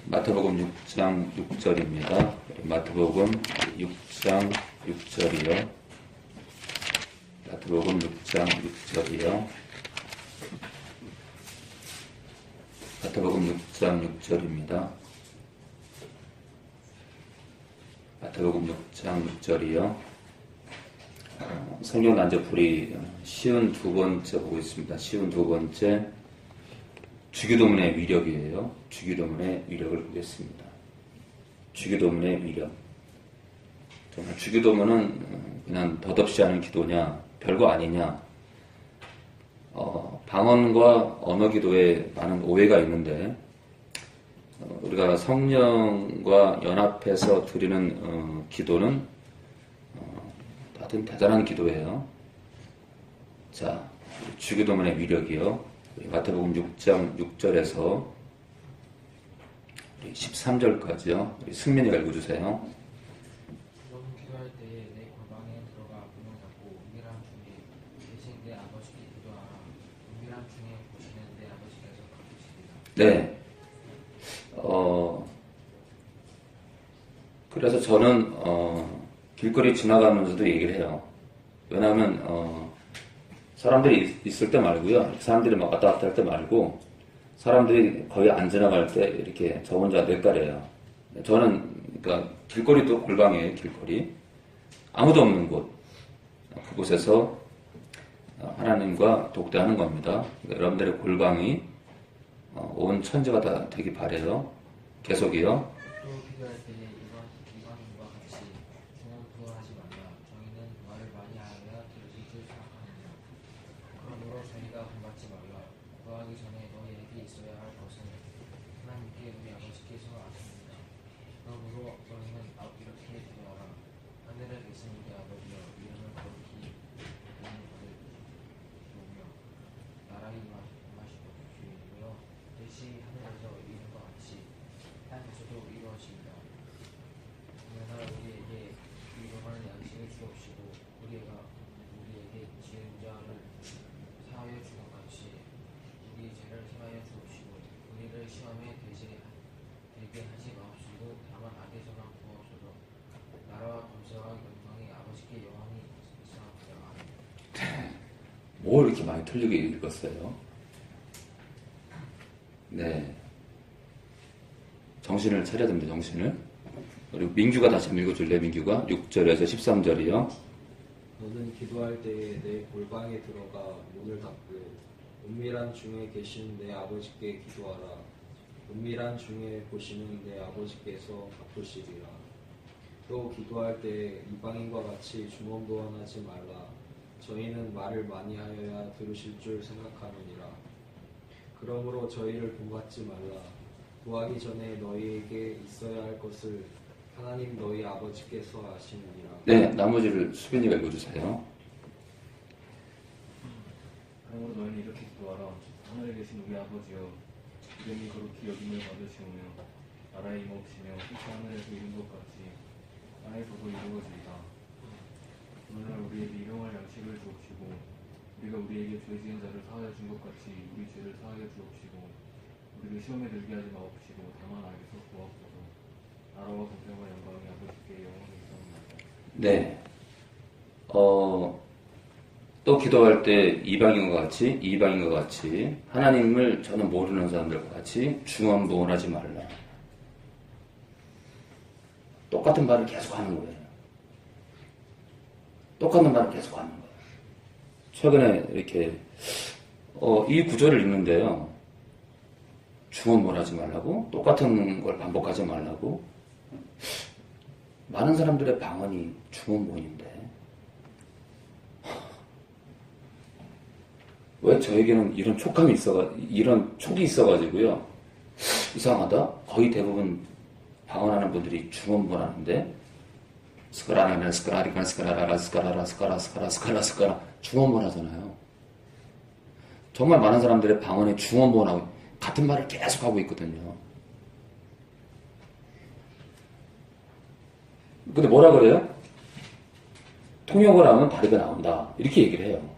마태복음 6장 6절입니다. 마태복음 6장 6절이요. 마태복음 6장 6절이요. 마태복음 6장 6절입니다. 마태복음 6장 6절이요. 성경 난저풀이 쉬운 두 번째 보고 있습니다. 쉬운 두 번째 주기도문의 위력이에요. 주기도문의 위력을 보겠습니다. 주기도문의 위력. 정말 주기도문은 그냥 덧없이 하는 기도냐, 별거 아니냐. 방언과 언어기도에 많은 오해가 있는데 우리가 성령과 연합해서 드리는 기도는 하여튼 대단한 기도예요. 자, 주기도문의 위력이요. 마태복음 6장 6절에서 13절까지요. 우리 승민이가 읽어주세요. 너는 기도할 때에 내 골방에 들어가 문을 닫고 은밀한 중에 계신 내 아버지께 기도하라. 은밀한 중에 보시는 내 아버지께서 갚으시리라. 네. 그래서 저는 길거리 지나가면서도 얘기를 해요. 왜냐하면 사람들이 있을 때 말고요. 사람들이 막 왔다 갔다 할 때 말고 사람들이 거의 안 지나갈 때 이렇게 저 혼자 뇌까려요. 저는 그러니까 길거리도 골방이에요. 길거리. 아무도 없는 곳. 그곳에서 하나님과 독대하는 겁니다. 그러니까 여러분들의 골방이 온 천지가 다 되기 바래요. 계속이요. 또 기도할 때에 이방인과 같이 중언부언하지 말라. 저희는 말을 많이 하여야 들으실 줄 생각하느니라. 그러므로 저희가 본받지 말라. 구하기 전에 너희에게 있어야 할 것은 하나님께 우리 아버지께서 아십니다. 그러므로 너희는 이렇게 기도하라. 하늘에 계신 우리 아버지여, 이름을 거룩히 여기며 나라가 임하시고 주시며 뜻이 하늘에서 이룬 것 같이 땅에서도 이루어지이다. 오늘날 우리에게 일용할 양식을 주옵시고 우리에게 지은 자를 사하여 준 것 같이 우리 죄를 사하여 주옵시고 우리를 시험에 들게 하지 마옵시고 다만 악에서만 구하옵소서. 나라와 권세와 영광이 아버지께 영원히 있사옵나이다. 뭘 이렇게 많이 틀리게 읽었어요? 네. 정신을 차려야 됩니다, 정신을. 그리고 민규가 다시 한번 읽어줄래요, 민규가? 6절에서 13절이요. 너는 기도할 때에 내 골방에 들어가 문을 닫고 은밀한 중에 계신 내 아버지께 기도하라. 은밀한 중에 보시는 내 아버지께서 갚으시리라. 또 기도할 때에 이방인과 같이 중언부언하지 말라. 저희는 말을 많이 하여야 들으실 줄 생각하느니라. 그러므로 저희를 본받지 말라. 구하기 전에 너희에게 있어야 할 것을 하나님 너희 아버지께서 아시느니라. 네, 나머지를 수빈이가 읽어주세요. 그러므로 너희는 이렇게 기도하라. 하늘에 계신 우리 아버지여, 이름이 거룩히 여김을 받으시오며 나라에 임하옵시며 뜻이 하늘에서 이룬 것 같이 땅에서도 이루어지이다. 오늘날 우리에게 일용할 양식을 주옵시고 우리가 우리에게 죄 지은 자를 사하여 준 것 같이 우리 죄를 사하여 주옵시고 우리를 시험에 들게 하지 마옵시고 다만 악에서 구하옵소서. 나라와 권세와 영광이 아버지께 영원히 있사옵나이다. 네. 또 기도할 때 이방인과 같이 하나님을 전혀 모르는 사람들과 같이 중언부언하지 말라. 똑같은 말을 계속 하는 거예요. 똑같은 말을 계속 하는 거예요. 최근에 이렇게 이 구절을 읽는데요. 중언부언하지 말라고, 똑같은 걸 반복하지 말라고. 많은 사람들의 방언이 중언부언인데 왜 저에게는 이런 촉이 있어가지고요. 이상하다. 거의 대부분 방언하는 분들이 중언부언하는데 스카라라라 스카라리가 스카라라라 스카라라 스카라 중언부언하잖아요. 정말 많은 사람들의 방언이 중언부언하고 같은 말을 계속하고 있거든요. 근데 뭐라 그래요? 통역을 하면 다르게 나온다. 이렇게 얘기를 해요.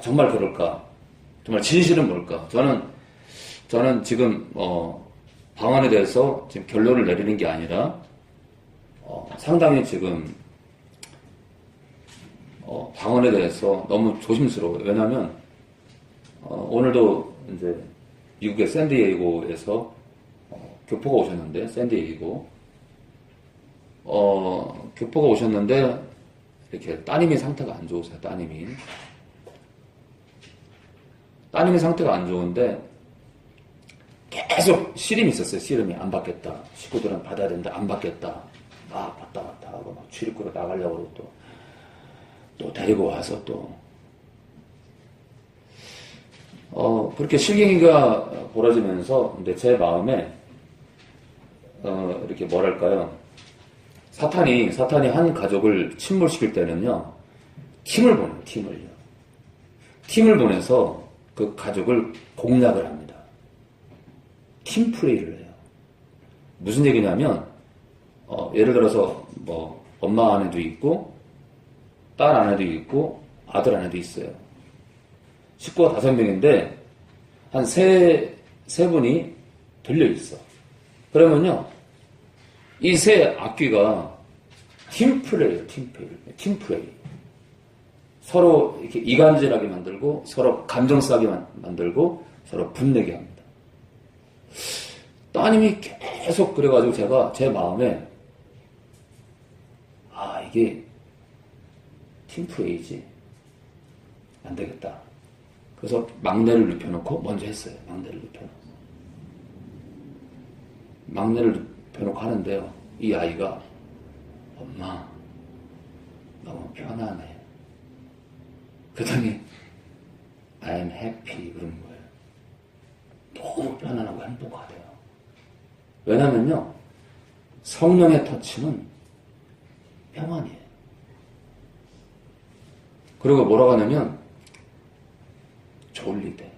정말 그럴까? 정말 진실은 뭘까? 저는 지금 방안에 대해서 지금 결론을 내리는 게 아니라 상당히 지금 방언에 대해서 너무 조심스러워요. 왜냐하면 오늘도 이제 미국의 샌디에이고에서 교포가 오셨는데, 샌디에이고 교포가 오셨는데 이렇게 따님이 상태가 안 좋으세요. 따님이 상태가 안 좋은데 계속 씨름이 있었어요. 씨름이 안 받겠다. 식구들은 받아야 된다. 안 받겠다. 막 왔다 갔다 하고 막 출입구로 나가려고 그러고 또 데리고 와서 또 그렇게 실갱이가 벌어지면서 근데 제 마음에 이렇게 뭐랄까요, 사탄이 한 가족을 침몰시킬 때는요 팀을 보내요. 팀을 보내서 그 가족을 공략을 합니다. 팀 플레이를 해요. 무슨 얘기냐면 예를 들어서 뭐 엄마 안에도 있고 딸 안에도 있고 아들 안에도 있어요. 식구가 5명인데 한 세 분이 들려있어. 그러면요 이 세 악귀가 팀플레이예요. 팀플레이. 서로 이렇게 이간질하게 만들고 서로 감정 싸게 만들고 서로 분내게 합니다. 따님이 계속 그래가지고 제가 제 마음에 이게 팀플레이지, 안 되겠다. 그래서 막내를 눕혀놓고 먼저 했어요. 막내를 눕혀놓고 하는데요, 이 아이가 엄마 너무 편하네. 그러더니 I'm happy 그러는 거예요. 너무 편안하고 행복하대요. 왜냐면요 성령의 터치는 평안이에요. 그리고 뭐라고 하냐면 졸리대.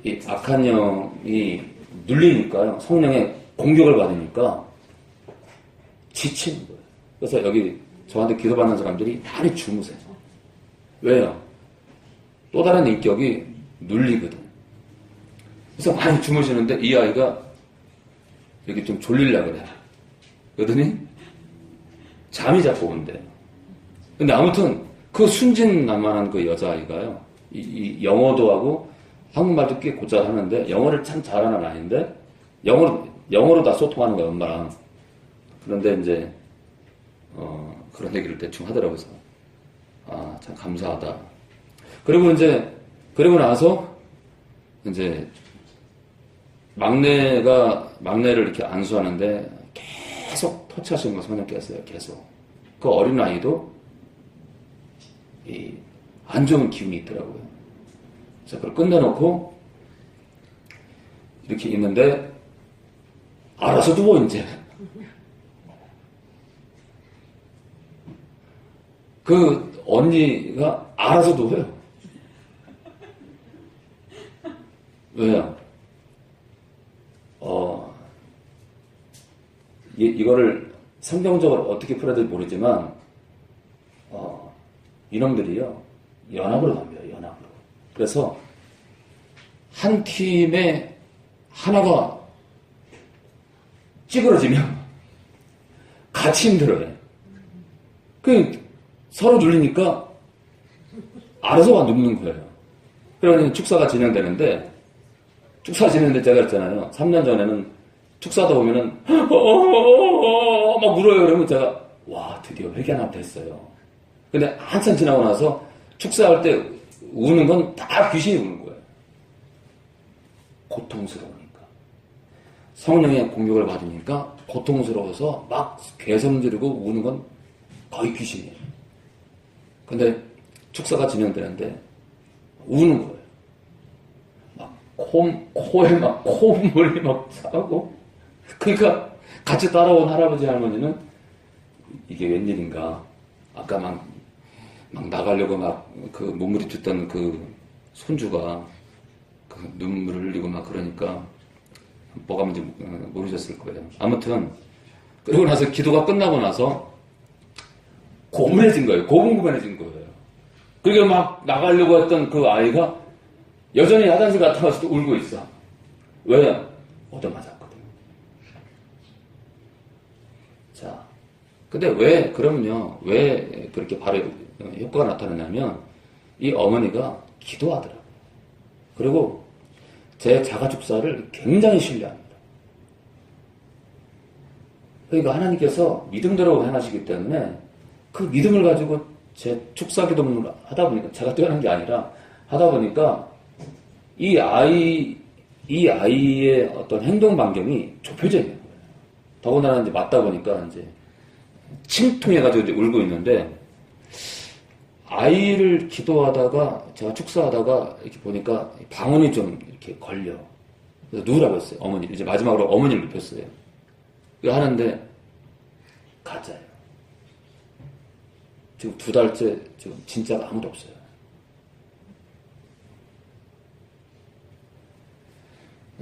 이 악한 영이 눌리니까요, 성령의 공격을 받으니까 지치는 거예요. 그래서 여기 저한테 기도받는 사람들이 많이 주무세요. 왜요? 또 다른 인격이 눌리거든. 그래서 많이 주무시는데 이 아이가 이렇게 좀 졸리려고 그래요. 그러더니 잠이 자꾸 온대요. 근데 아무튼 그 순진난만한 그 여자아이가요, 이 영어도 하고 한국말도 꽤 곧잘 하는데 영어를 참 잘하는 아이인데 영어로 다 소통하는 거예요, 엄마랑. 그런데 이제 그런 얘기를 대충 하더라고요. 참 감사하다. 그리고 나서 이제 막내를 이렇게 안수하는데 계속 터치하시는 거 성령께서요. 계속 그 어린 아이도 안 좋은 기운이 있더라고요. 그래서 그걸 끝내놓고 이렇게 있는데 알아서 누워 이제. 그 언니가 알아서 누워요. 왜요? 이거를 성경적으로 어떻게 풀어야 될지 모르지만 이놈들이요 연합으로 덤벼요. 연합으로. 그래서 한 팀에 하나가 찌그러지면 같이 힘들어요. 서로 눌리니까 알아서 눕는 거예요. 그러니 축사가 진행되는데 제가 했잖아요. 3년 전에는 축사하다 보면은 막 울어요. 그러면 제가 와 드디어 회개하나 됐어요. 근데 한참 지나고 나서 축사할 때 우는 건 다 귀신이 우는 거예요. 고통스러우니까. 성령의 공격을 받으니까 고통스러워서 막 괴성 지르고 우는 건 거의 귀신이에요. 근데 축사가 진행되는데 우는 거예요. 막 코에 막 콧물이 막 차고. 그러니까 같이 따라온 할아버지 할머니는 이게 웬일인가. 아까 막 나가려고 막 그 몸부림쳤던 그 손주가 그 눈물을 흘리고 막 그러니까 뭐가 뭔지 모르셨을 거예요. 아무튼 그러고 나서 기도가 끝나고 나서 고분해진 거예요. 고분고분해진 거예요. 그리고 막 나가려고 했던 그 아이가 여전히 화장실 갔다 와서 또 울고 있어. 왜? 얻어맞았거든요. 자, 근데 왜 그러면요? 왜 그렇게 바로 효과가 나타나냐면 이 어머니가 기도하더라고요. 그리고 제 자가축사를 굉장히 신뢰합니다. 그러니까 하나님께서 믿음대로 행하시기 때문에 그 믿음을 가지고 제 축사 기도를 하다 보니까 제가 뛰어난 게 아니라 하다 보니까 이 아이의 어떤 행동 반경이 좁혀져 있는 거예요. 더군다나 이제 맞다 보니까 이제 침통해가지고 이제 울고 있는데 아이를 기도하다가 제가 축사하다가 이렇게 보니까 방언이 좀 이렇게 걸려. 그래서 누우라고 했어요. 어머니. 이제 마지막으로 어머니를 눕혔어요. 이거 하는데 가짜예요. 지금 2달째 지금 진짜 아무도 없어요.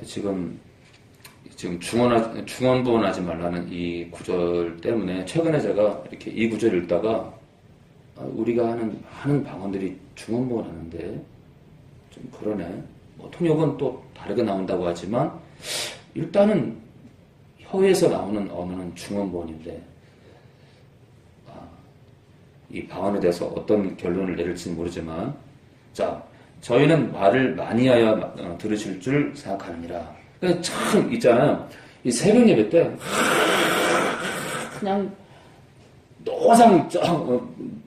지금 중언부언하지 말라는 이 구절 때문에 최근에 제가 이렇게 이 구절 읽다가 우리가 하는 방언들이 중언부언하는데 좀 그러네. 뭐 통역은 또 다르게 나온다고 하지만 일단은 혀에서 나오는 언어는 중언부언인데 이 방언에 대해서 어떤 결론을 내릴지는 모르지만 자 저희는 말을 많이 하여 들으실 줄 생각하느니라. 참 있잖아요. 이 새벽 예배 때 그냥 노상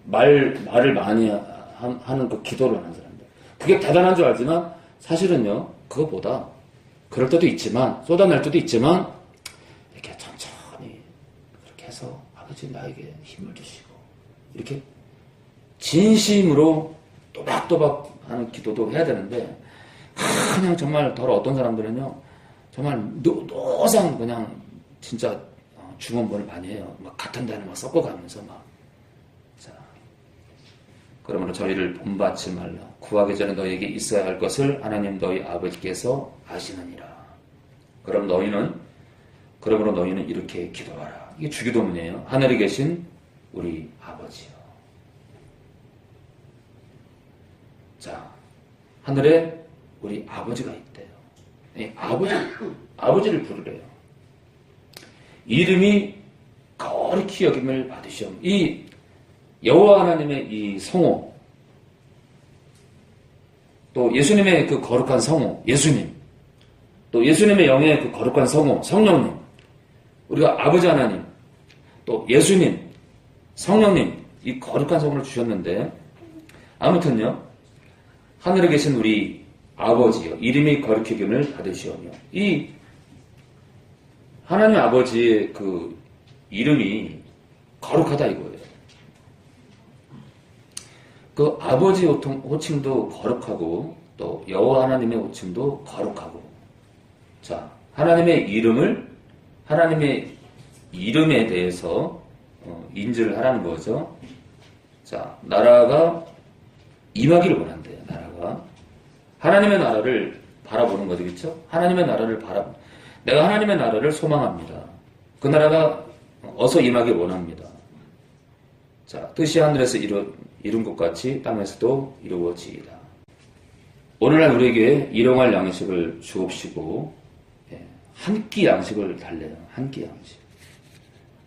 말을 많이 하는 그 기도를 하는 사람들. 그게 대단한 줄 알지만 사실은요. 그거보다 그럴 때도 있지만 쏟아낼 때도 있지만 이렇게 천천히 그렇게 해서 아버지 나에게 힘을 주시고 이렇게 진심으로 또박또박 하는 기도도 해야 되는데 그냥 정말 더러 어떤 사람들은요 정말 노상 그냥 진짜 중언부언을 많이 해요. 막 같은 단어 막 섞어가면서 막. 자, 그러므로 저희를 본받지 말라. 구하기 전에 너희에게 있어야 할 것을 하나님 너희 아버지께서 아시느니라. 그러므로 너희는 이렇게 기도하라. 이게 주기도문이에요. 하늘에 계신 우리 아버지요. 자, 하늘에 우리 아버지가 있대요. 네, 아버지를 부르래요. 이름이 거룩히 여김을 받으시오. 이 여호와 하나님의 이 성호, 또 예수님의 그 거룩한 성호, 예수님, 또 예수님의 영의 그 거룩한 성호, 성령님, 우리가 아버지 하나님, 또 예수님, 성령님, 이 거룩한 성호를 주셨는데 아무튼요, 하늘에 계신 우리 아버지요, 이름이 거룩히 여김을 받으시오며 이 하나님 아버지의 그 이름이 거룩하다 이거예요. 그 아버지 호칭도 거룩하고 또 여호와 하나님의 호칭도 거룩하고. 자, 하나님의 이름에 대해서 인지를 하라는 거죠. 자, 나라가 임하기를 원한대요. 나라가 하나님의 나라를 바라보는 거죠, 그렇죠? 하나님의 나라를 내가 하나님의 나라를 소망합니다. 그 나라가 어서 임하길 원합니다. 자, 뜻이 하늘에서 이룬 것 같이 땅에서도 이루어지이다. 오늘날 우리에게 일용할 양식을 주옵시고 한 끼 양식을 달래요. 한 끼 양식.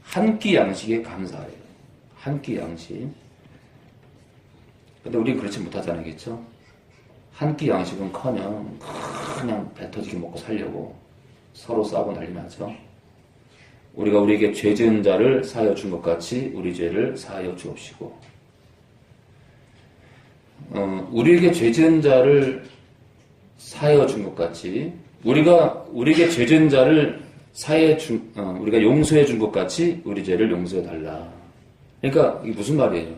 한 끼 양식에 감사해요. 한 끼 양식. 근데 우리는 그렇지 못하잖아요, 그렇죠? 한 끼 양식은커녕 그냥 배 터지게 먹고 살려고 서로 싸우고 난리 나죠. 우리가 우리에게 죄 지은 자를 사하여 준 것 같이 우리 죄를 사하여 주옵시고. 우리에게 죄 지은 자를 사하여 준 것 같이 우리가 우리에게 죄 지은 자를 우리가 용서해 준 것 같이 우리 죄를 용서해 달라. 그러니까 이게 무슨 말이에요?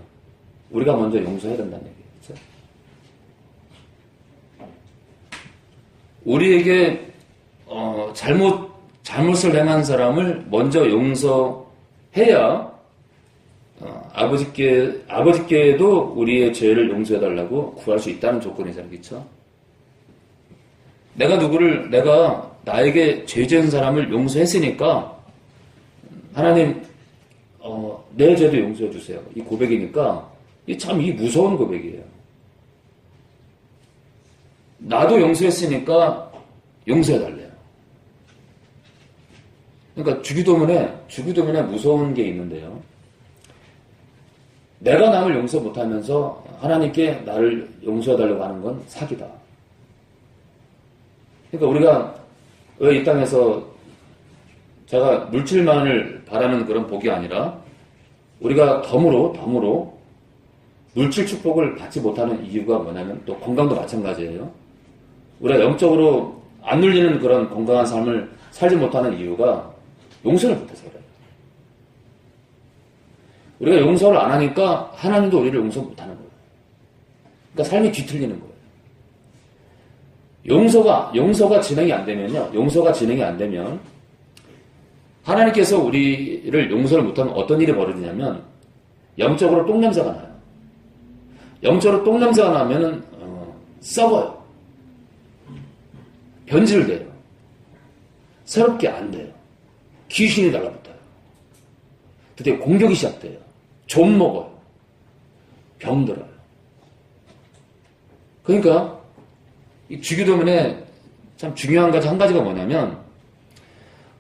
우리가 먼저 용서해야 된다는 얘기예요. 그렇죠? 우리에게 잘못을 행한 사람을 먼저 용서해야 아버지께도 우리의 죄를 용서해달라고 구할 수 있다는 조건이잖아요. 그렇죠? 내가 나에게 죄 지은 사람을 용서했으니까 하나님 내 죄도 용서해 주세요. 이 고백이니까 이 무서운 고백이에요. 나도 용서했으니까 용서해달래요. 그러니까 주기도문에 무서운 게 있는데요. 내가 남을 용서 못하면서 하나님께 나를 용서해달라고 하는 건 사기다. 그러니까 우리가 왜 이 땅에서 제가 물질만을 바라는 그런 복이 아니라 우리가 덤으로 물질 축복을 받지 못하는 이유가 뭐냐면 또 건강도 마찬가지예요. 우리가 영적으로 안 눌리는 그런 건강한 삶을 살지 못하는 이유가 용서를 못해서 그래요. 우리가 용서를 안 하니까 하나님도 우리를 용서 못하는 거예요. 그러니까 삶이 뒤틀리는 거예요. 용서가 진행이 안 되면요. 용서가 진행이 안 되면 하나님께서 우리를 용서를 못하면 어떤 일이 벌어지냐면 영적으로 똥냄새가 나요. 영적으로 똥냄새가 나면은 썩어요. 변질돼요. 새롭게 안 돼요. 귀신이 달라붙어요. 드디어 공격이 시작돼요. 좀 먹어요. 병들어요. 그러니까 이 주기도문에 참 중요한 가지 한 가지가 뭐냐면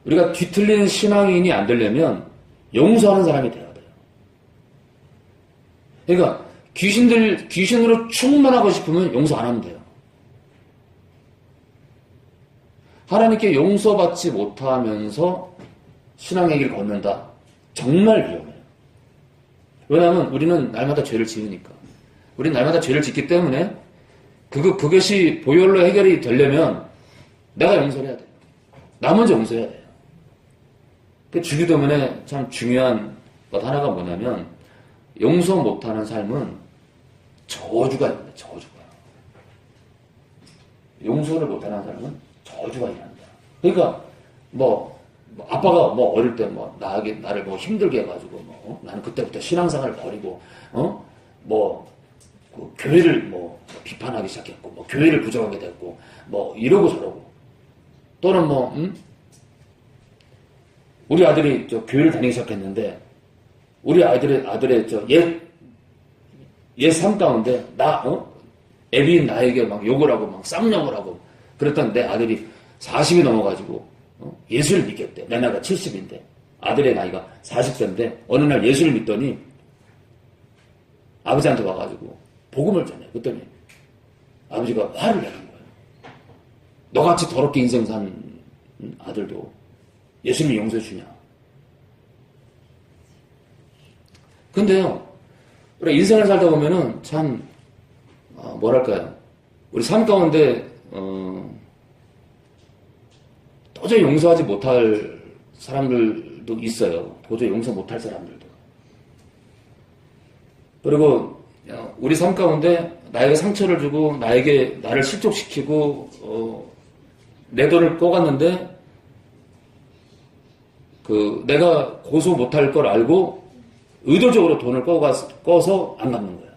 우리가 뒤틀린 신앙인이 안 되려면 용서하는 사람이 돼야 돼요. 그러니까 귀신으로 충만하고 싶으면 용서 안 하면 돼요. 하나님께 용서받지 못하면서 신앙의 길 걷는다. 정말 위험해요. 왜냐하면 우리는 날마다 죄를 지으니까. 우리는 날마다 죄를 짓기 때문에 그것이 보혈로 해결이 되려면 내가 용서를 해야 돼요. 나 먼저 용서해야 돼요. 그 주기도문에 참 중요한 것 하나가 뭐냐면 용서 못하는 삶은 저주가 있는다. 저주가. 용서를 못하는 삶은 저주가 일어난다. 그러니까 아빠가 어릴 때 나를 힘들게 해가지고 나는 그때부터 신앙생활을 버리고 그 교회를 비판하기 시작했고 교회를 부정하게 됐고 이러고 저러고 또는 우리 아들이 교회를 다니기 시작했는데 우리 아들의 옛 삶 가운데 애비인 나에게 욕을 하고 쌍욕을 하고 그랬던 내 아들이 40이 넘어가지고 예수를 믿겠대. 내 나이가 70인데 아들의 나이가 40세인데 어느 날 예수를 믿더니 아버지한테 와가지고 복음을 전해. 그랬더니 아버지가 화를 내는 거예요. 너같이 더럽게 인생 산 아들도 예수님이 용서해 주냐. 근데요, 우리 인생을 살다 보면은 참 뭐랄까요, 우리 삶 가운데 도저히 용서하지 못할 사람들도 있어요. 도저히 용서 못할 사람들도. 그리고 우리 삶 가운데 나에게 상처를 주고 나를 실족시키고 내 돈을 꺼갔는데 내가 고소 못할 걸 알고 의도적으로 돈을 꺼서 안 갚는 거야.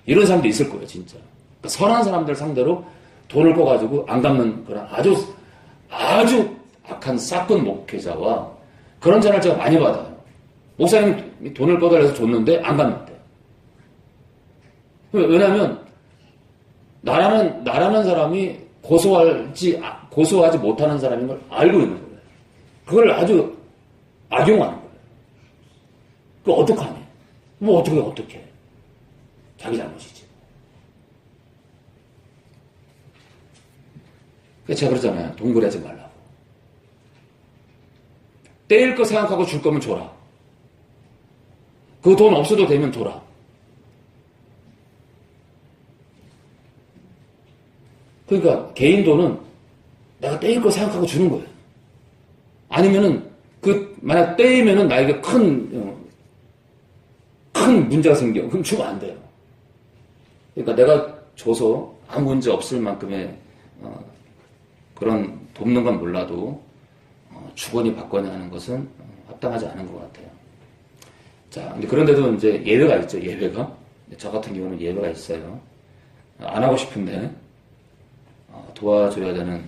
이런 사람도 있을 거예요, 진짜. 그러니까 선한 사람들 상대로 돈을 꺼가지고 안 갚는 그런 아주 악한 사건 목회자와 그런 전화를 제가 많이 받아요. 목사님이 돈을 꺼달라서 줬는데 안 갚는데. 왜냐하면 나라는 사람이 고소하지 못하는 사람인 걸 알고 있는 거예요. 그걸 아주 악용하는 거예요. 그거 어떡하니? 어떻게. 자기 잘못이지. 그래서 제가 그러잖아요. 동거래하지 말라고. 떼일 거 생각하고 줄 거면 줘라. 그 돈 없어도 되면 줘라. 그러니까 개인 돈은 내가 떼일 거 생각하고 주는 거예요. 아니면은 만약 떼이면은 나에게 큰 문제가 생겨. 그럼 주면 안 돼요. 그러니까 내가 줘서 아무 문제 없을 만큼의 그런 돕는 건 몰라도 주거니 받거니 하는 것은 합당하지 않은 것 같아요. 자, 근데 그런데도 이제 예외가 있죠. 예외가. 저 같은 경우는 예외가 있어요. 안 하고 싶은데 도와줘야 되는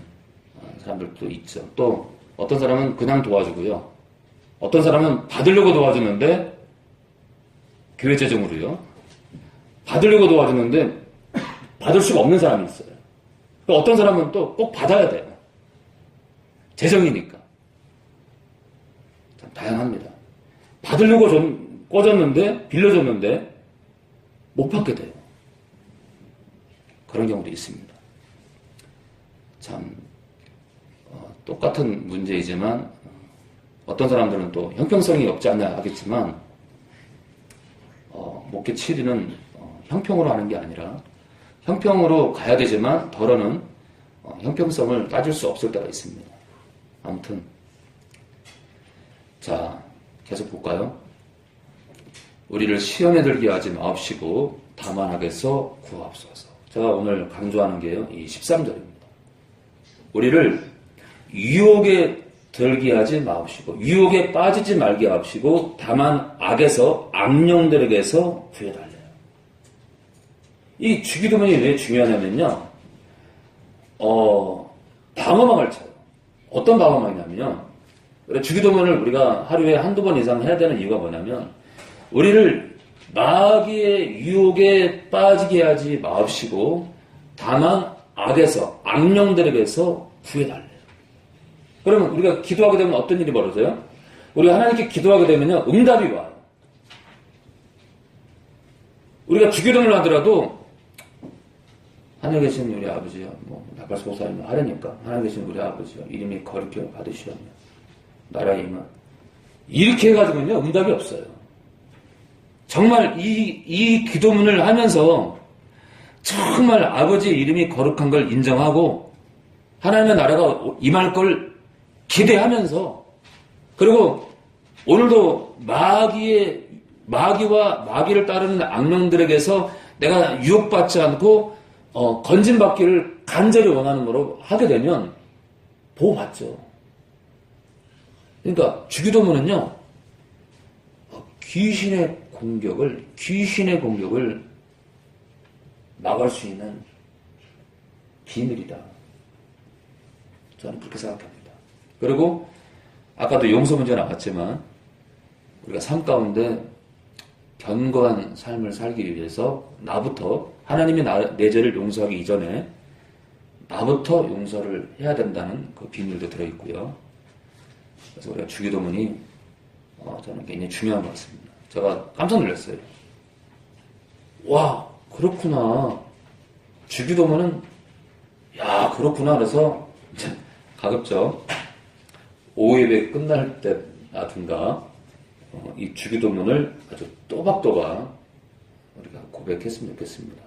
사람들도 있죠. 또 어떤 사람은 그냥 도와주고요. 어떤 사람은 받으려고 도와주는데 교회 재정으로요. 받으려고 도와주는데 받을 수가 없는 사람이 있어요. 어떤 사람은 또 꼭 받아야 돼요. 재정이니까. 다양합니다. 받으려고 좀 꿔줬는데, 빌려줬는데, 못 받게 돼요. 그런 경우도 있습니다. 참, 똑같은 문제이지만, 어떤 사람들은 또 형평성이 없지 않냐 하겠지만, 목회 7위는 형평으로 하는 게 아니라, 형평으로 가야 되지만, 덜어는 형평성을 따질 수 없을 때가 있습니다. 아무튼, 자, 계속 볼까요? 우리를 시험에 들게 하지 마옵시고 다만 악에서 구하옵소서. 제가 오늘 강조하는 게요, 이 13절입니다. 우리를 유혹에 들게 하지 마옵시고 유혹에 빠지지 말게 하옵시고 다만 악에서 악령들에게서 구해달래요. 이 주기도문이 왜 중요하냐면요, 방어막을 쳐요. 어떤 방어막이냐면요, 주기도문을 우리가 하루에 한두 번 이상 해야 되는 이유가 뭐냐면, 우리를 마귀의 유혹에 빠지게 하지 마옵시고 다만 악에서, 악령들에게서 구해달래요. 그러면 우리가 기도하게 되면 어떤 일이 벌어져요? 우리가 하나님께 기도하게 되면요, 응답이 와요. 우리가 주기도문을 하더라도 하늘에 계신 우리 아버지여, 나팔수 목사님 하려니까, 하늘에 계신 우리 아버지여, 이름이 거룩히 받으시오며 나라의 임하, 이렇게 해가지고는요, 응답이 없어요. 정말 이 기도문을 하면서 정말 아버지의 이름이 거룩한 걸 인정하고 하나님의 나라가 임할 걸 기대하면서, 그리고 오늘도 마귀와 마귀를 따르는 악령들에게서 내가 유혹받지 않고 건진받기를 간절히 원하는 거로 하게 되면 보호받죠. 그러니까 주기도문은요, 귀신의 공격을 막을 수 있는 비밀이다. 저는 그렇게 생각합니다. 그리고 아까도 용서 문제 나왔지만 우리가 삶 가운데 견고한 삶을 살기 위해서 나부터, 하나님이 내 죄를 용서하기 이전에 나부터 용서를 해야 된다는 그 비밀도 들어있고요. 그래서 우리가 주기도문이 저는 굉장히 중요한 것 같습니다. 제가 깜짝 놀랐어요. 와, 그렇구나. 주기도문은, 야, 그렇구나. 그래서 가급적 오후 예배 끝날 때라든가 이 주기도문을 아주 또박또박 우리가 고백했으면 좋겠습니다.